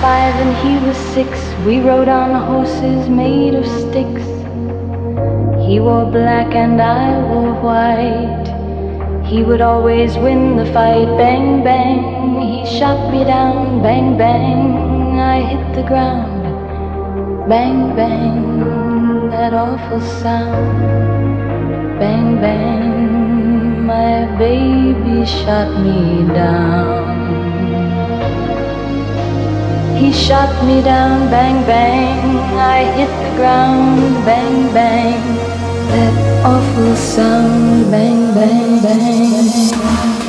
5 and he was 6. We rode on horses made of sticks. He wore black and I wore white. He would always win the fight. Bang, bang, he shot me down. Bang, bang, I hit the ground. Bang, bang, that awful sound. Bang, bang, my baby shot me down. He shot me down, bang, bang, I hit the ground, bang, bang, that awful sound, bang, bang, bang.